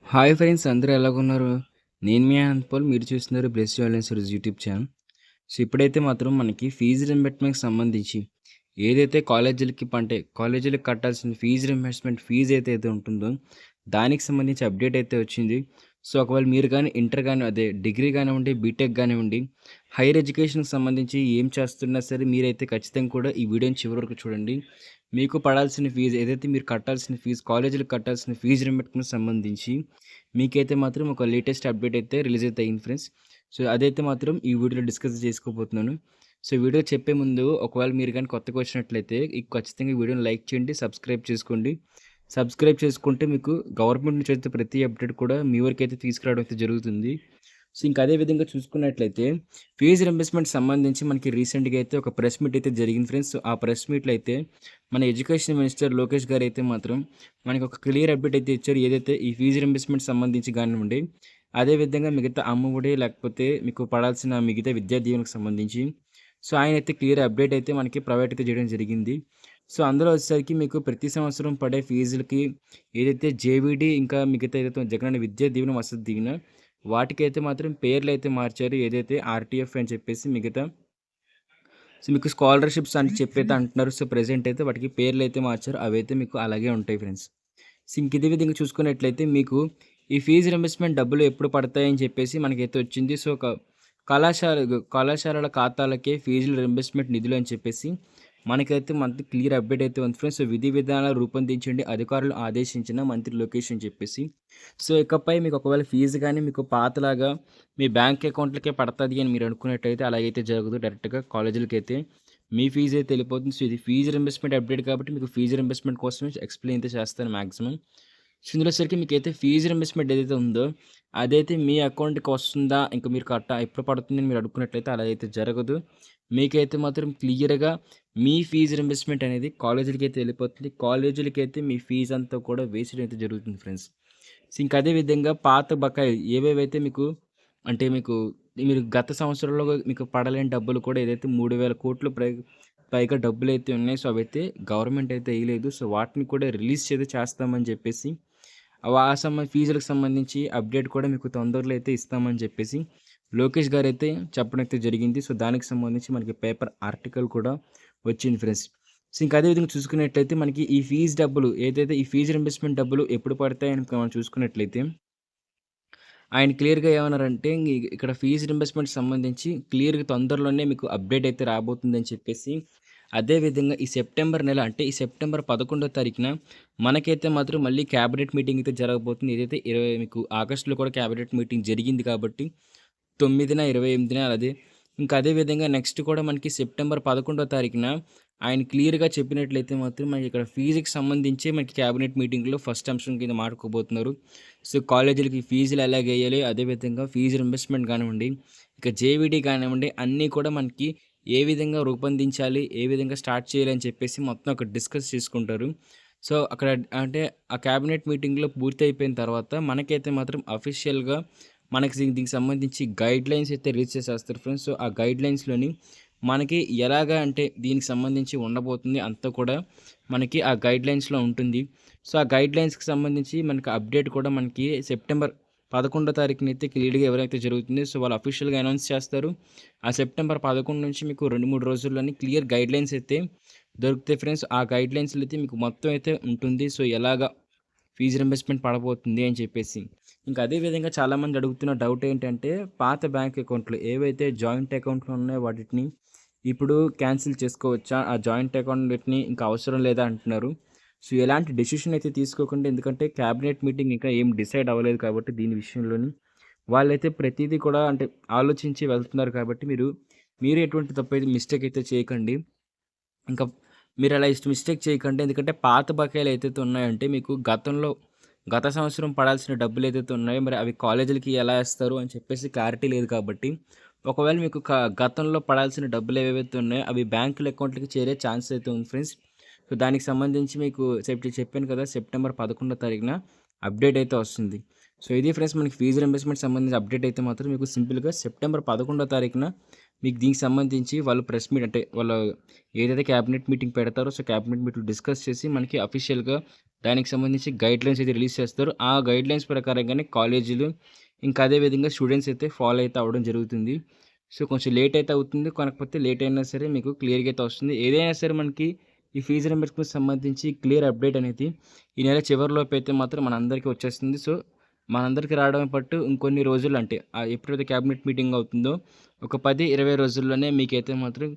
Hi friends, అందరూ ఎలాగున్నారు? నేను మీ అనంత్. మీరు చూస్తున్నారు బ్లెస్ వాలెన్సర్స్ యూట్యూబ్ ఛానల్. సో ఇప్పుడైతే మాత్రం మనకి ఫీజు రింబర్స్మెంట్‌కి సంబంధించి ఏదైతే కాలేజీలకి కట్టాల్సిన ఫీజు రింబర్స్మెంట్ ఫీజ్ ఏదైతే ఉంటుందో, దానికి సంబంధించి అప్డేట్ అయితే వచ్చింది. సో ఒకవేళ మీరు గాని ఇంటర్ గాని అదే డిగ్రీ గానివ్వండి, బీటెక్ గానివ్వండి, హైయర్ ఎడ్యుకేషన్‌కి సంబంధించి ఏం చేస్తున్నా సరే మీరైతే ఖచ్చితంగా కూడా ఈ వీడియోని చివరి వరకు చూడండి. మీకు పడాల్సిన ఫీజు ఏదైతే మీరు కట్టాల్సిన ఫీజు కాలేజీలకి కట్టాల్సిన ఫీజు రింబర్స్మెంట్‌కి సంబంధించి మీకైతే మాత్రం ఒక లేటెస్ట్ అప్డేట్ అయితే రిలీజ్ అయితే అయింది ఫ్రెండ్స్. సో అదైతే మాత్రం ఈ వీడియోలో డిస్కస్ చేసుకోబోతున్నాను. సో వీడియో చెప్పే ముందు ఒకవేళ మీరు గాని కొత్తగా వచ్చినట్లయితే ఖచ్చితంగా ఈ వీడియోని లైక్ చేయండి, సబ్స్క్రైబ్ చేసుకోండి. సబ్స్క్రైబ్ చేసుకుంటే మీకు గవర్నమెంట్ నుంచి అయితే ప్రతి అప్డేట్ కూడా మీ వరకైతే తీసుకురావడం అయితే జరుగుతుంది. సో ఇంకా అదే విధంగా చూసుకున్నట్లయితే ఫీజు రింబర్స్మెంట్ సంబంధించి మనకి రీసెంట్‌గా అయితే ఒక ప్రెస్ మీట్ అయితే జరిగింది ఫ్రెండ్స్. సో ఆ ప్రెస్ మీట్‌లో అయితే మన ఎడ్యుకేషన్ మినిస్టర్ లోకేష్ గారు అయితే మాత్రం మనకి ఒక క్లియర్ అప్డేట్ అయితే ఇచ్చారు. ఏదైతే ఈ ఫీజు రింబర్స్మెంట్ సంబంధించి కానివ్వండి, అదే విధంగా మిగతా అమ్మఒడి లేకపోతే మీకు పడాల్సిన మిగతా విద్యా దీవెనకు సంబంధించి సో ఆయన అయితే క్లియర్ అప్డేట్ అయితే మనకి ప్రొవైడ్ అయితే చేయడం జరిగింది. సో అందులో వచ్చేసరికి మీకు ప్రతి సంవత్సరం పడే ఫీజులకి ఏదైతే జేవీడీ ఇంకా మిగతా ఏదైతే జగనన్న విద్యా దీవెన, వసతి దీవెన వాటికైతే మాత్రం పేర్లయితే మార్చారు. ఏదైతే ఆర్‌టీఎఫ్ అని చెప్పేసి మిగతా సో మీకు స్కాలర్‌షిప్స్ అని చెప్పైతే అంటున్నారు. సో ప్రెజెంట్ అయితే వాటికి పేర్లయితే మార్చారు. అవైతే మీకు అలాగే ఉంటాయి ఫ్రెండ్స్. సో ఇంక ఇదే విధంగా చూసుకున్నట్లయితే మీకు ఈ ఫీజు రింబర్స్మెంట్ డబ్బులు ఎప్పుడు పడతాయని చెప్పేసి మనకైతే వచ్చింది. సో కళాశాలల ఖాతాలకే ఫీజుల రింబర్స్మెంట్ నిధులు అని చెప్పేసి మనకైతే క్లియర్ అప్డేట్ అయితే ఉంది ఫ్రెండ్స్. సో విధి విధానాలు రూపొందించండి అధికారులు ఆదేశించిన మంత్రి లోకేష్ అని చెప్పేసి. సో ఇకపై మీకు ఒకవేళ ఫీజు గాని మీకు పాతలాగా మీ బ్యాంక్ అకౌంట్‌లకే పడతది అని మీరు అనుకున్నట్టయితే అలాగైతే జరగదు. డైరెక్ట్‌గా కాలేజీలకైతే మీ ఫీజ్ అయితే వెళ్ళిపోతుంది. సో ఇది ఫీజు రింబర్స్మెంట్ అప్డేట్ కాబట్టి మీకు ఫీజు రింబర్స్మెంట్ కోసమే ఎక్స్‌ప్లెయిన్ అయితే చేస్తాను మాక్సిమం. సో ఇందులో సరికి మీకైతే ఫీజు రింబర్స్మెంట్ ఏదైతే ఉందో అదైతే మీ అకౌంట్‌కి వస్తుందా? ఇంక మీరు ఎప్పుడు పడుతుందని మీరు అడుక్కున్నట్లయితే అలా అయితే జరగదు. మీకైతే మాత్రం క్లియర్‌గా మీ ఫీజు రింబర్స్మెంట్ అనేది కాలేజీలకైతే వెళ్ళిపోతుంది. కాలేజీలకైతే మీ ఫీజ్ అంతా కూడా వేసేయడం అయితే జరుగుతుంది ఫ్రెండ్స్. సో ఇంక అదే విధంగా పాత బకాయిలు ఏవేవైతే మీకు అంటే మీరు గత సంవత్సరంలో మీకు పడలేని డబ్బులు కూడా ఏదైతే 3000 కోట్లు పైగా డబ్బులైతే ఉన్నాయి. సో అవైతే గవర్నమెంట్ అయితే ఎయలేదు. సో వాటిని కూడా రిలీజ్ చేస్తామని చెప్పేసి ఫీజులకు సంబంధించి అప్డేట్ కూడా మీకు తొందరలో అయితే ఇస్తామని చెప్పేసి లోకేష్ గారైతే చెప్పడం అయితే జరిగింది. సో దానికి సంబంధించి మనకి పేపర్ ఆర్టికల్ కూడా వచ్చింది ఫ్రెండ్స్. సో ఇంకా అదే విధంగా చూసుకున్నట్లయితే మనకి ఈ ఫీజు డబ్బులు ఏదైతే ఈ ఫీజు రింబర్స్మెంట్ డబ్బులు ఎప్పుడు పడతాయని మనం చూసుకున్నట్లయితే ఆయన క్లియర్‌గా ఏమన్నారంటే ఇక్కడ ఫీజు రింబర్స్మెంట్ సంబంధించి క్లియర్‌గా తొందరలోనే మీకు అప్డేట్ అయితే రాబోతుందని చెప్పేసి, అదే విధంగా ఈ సెప్టెంబర్ నెల అంటే ఈ సెప్టెంబర్ 11వ తారీఖున మనకైతే మాత్రం మళ్ళీ క్యాబినెట్ మీటింగ్ అయితే జరగబోతుంది. ఏదైతే మీకు ఆగస్టులో కూడా క్యాబినెట్ మీటింగ్ జరిగింది కాబట్టి 9న, 28న అదే. ఇంకా అదే విధంగా నెక్స్ట్ కూడా మనకి సెప్టెంబర్ 11వ తారీఖున ఆయన క్లియర్‌గా చెప్పినట్లయితే మాత్రం మనకి ఇక్కడ ఫీజుకి సంబంధించి మనకి క్యాబినెట్ మీటింగ్‌లో ఫస్ట్ అంశం కింద మాట్లాడుకోబోతున్నారు. సో కాలేజీలకి ఫీజులు ఎలాగెయ్యాలి, అదేవిధంగా ఫీజు రింబర్స్మెంట్ కానివ్వండి, ఇక జేవీడీ కానివ్వండి అన్నీ కూడా మనకి ఏ విధంగా రూపొందించాలి, ఏ విధంగా స్టార్ట్ చేయాలి అని చెప్పేసి మొత్తం అక్కడ డిస్కస్ చేసుకుంటారు. సో అక్కడ అంటే ఆ క్యాబినెట్ మీటింగ్‌లో పూర్తయిపోయిన తర్వాత మనకైతే మాత్రం అఫీషియల్‌గా మనకి దీనికి సంబంధించి గైడ్‌లైన్స్ అయితే రిలీజ్ చేసేస్తారు ఫ్రెండ్స్. సో ఆ గైడ్‌లైన్స్‌లోని మనకి ఎలాగా అంటే దీనికి సంబంధించి ఉండబోతుంది అంతా కూడా మనకి ఆ గైడ్‌లైన్స్‌లో ఉంటుంది. సో ఆ గైడ్‌లైన్స్‌కి సంబంధించి మనకి అప్డేట్ కూడా మనకి సెప్టెంబర్ 11వ తారీఖునైతే క్లియర్‌గా ఎవరైతే జరుగుతుంది. సో వాళ్ళు అఫీషియల్‌గా అనౌన్స్ చేస్తారు. ఆ సెప్టెంబర్ 11 నుంచి మీకు 2, 3 రోజుల్లోని క్లియర్ గైడ్‌లైన్స్ అయితే దొరుకుతాయి ఫ్రెండ్స్. ఆ గైడ్‌లైన్స్‌లో అయితే మీకు మొత్తం అయితే ఉంటుంది. సో ఎలాగా ఫీజు రింబర్స్మెంట్ పడబోతుంది అని చెప్పేసి. ఇంకా అదే విధంగా చాలామంది అడుగుతున్న డౌట్ ఏంటంటే పాత బ్యాంక్ అకౌంట్‌లు ఏవైతే జాయింట్ అకౌంట్‌లు ఉన్నాయో వాటిని ఇప్పుడు క్యాన్సిల్ చేసుకోవచ్చా? ఆ జాయింట్ అకౌంట్‌ని ఇంకా అవసరం లేదా అంటున్నారు. సో ఎలాంటి డెసిషన్ అయితే తీసుకోకండి. ఎందుకంటే క్యాబినెట్ మీటింగ్ ఇంకా ఏం డిసైడ్ అవ్వలేదు కాబట్టి దీని విషయంలోని వాళ్ళైతే ప్రతీదీ కూడా అంటే ఆలోచించి వెళ్తున్నారు కాబట్టి మీరు ఎటువంటి తప్పైతే మిస్టేక్ అయితే చేయకండి. ఇంకా మీరలా మిస్టేక్ చేయకండి. ఎందుకంటే పాత బకాయిలు ఏదైతే ఉన్నాయంటే మీకు గత సంవత్సరం పడాల్సిన డబ్బులు ఏదైతే ఉన్నాయో మరి అవి కాలేజీలకి ఎలా ఏస్తారు అని చెప్పేసి క్లారిటీ లేదు కాబట్టి, ఒకవేళ మీకు గతంలో పడాల్సిన డబ్బులు ఏవేవైతే ఉన్నాయో అవి బ్యాంకుల అకౌంట్‌లకి చేరే ఛాన్స్ అయితే ఉంది ఫ్రెండ్స్. సో దానికి సంబంధించి మీకు చెప్పాను కదా! సెప్టెంబర్ 11వ తారీఖున అప్డేట్ అయితే వస్తుంది. సో ఇది ఫ్రెండ్స్ మనకి ఫీజు రింబర్స్మెంట్ సంబంధించిన అప్డేట్ అయితే మాత్రం మీకు సింపుల్‌గా సెప్టెంబర్ 11వ తారీఖున మీకు దీనికి సంబంధించి వాళ్ళు ప్రెస్ మీట్ అంటే వాళ్ళు ఏదైతే క్యాబినెట్ మీటింగ్ పెడతారో సో క్యాబినెట్ మీటింగ్ డిస్కస్ చేసి మనకి అఫీషియల్‌గా దానికి సంబంధించి గైడ్‌లైన్స్ అయితే రిలీజ్ చేస్తారు. ఆ గైడ్‌లైన్స్ ప్రకారంగానే కాలేజీలు ఇంకా అదే విధంగా స్టూడెంట్స్ అయితే ఫాలో అయితే అవ్వడం జరుగుతుంది. సో, కొంచెం లేట్ అయితే అవుతుంది. కాకపోతే లేట్ అయినా సరే మీకు క్లియర్‌గా అయితే వస్తుంది. ఏదైనా సరే మనకి ఈ ఫీజు రీయింబర్స్‌మెంట్‌కి సంబంధించి క్లియర్ అప్డేట్ అనేది ఈ నెల చివరిలోపు అయితే మాత్రం మనందరికీ వచ్చేస్తుంది. సో, మనందరికి రావడమే పట్టు ఇంకొన్ని రోజులు అంటే ఎప్పుడైతే క్యాబినెట్ మీటింగ్ అవుతుందో ఒక 10, 20 రోజుల్లోనే మీకైతే మాత్రం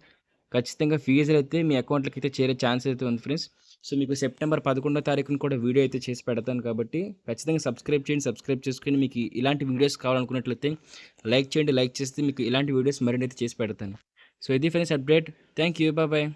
ఖచ్చితంగా ఫీజులైతే మీ అకౌంట్‌లకైతే చేరే ఛాన్స్ అయితే ఉంది ఫ్రెండ్స్. సో, మీకు సెప్టెంబర్ 11 తారీఖున కూడా వీడియో అయితే చేసి పెడతాను కాబట్టి ఖచ్చితంగా సబ్స్క్రైబ్ చేయండి. సబ్స్క్రైబ్ చేసుకొని మీకు ఇలాంటి వీడియోస్ కావాలనుకున్నట్లయితే లైక్ చేయండి. లైక్ చేస్తే మీకు ఇలాంటి వీడియోస్ మరిన్ని అయితే చేసి పెడతాను. సో, ఇది friends update. Thank you. Bye.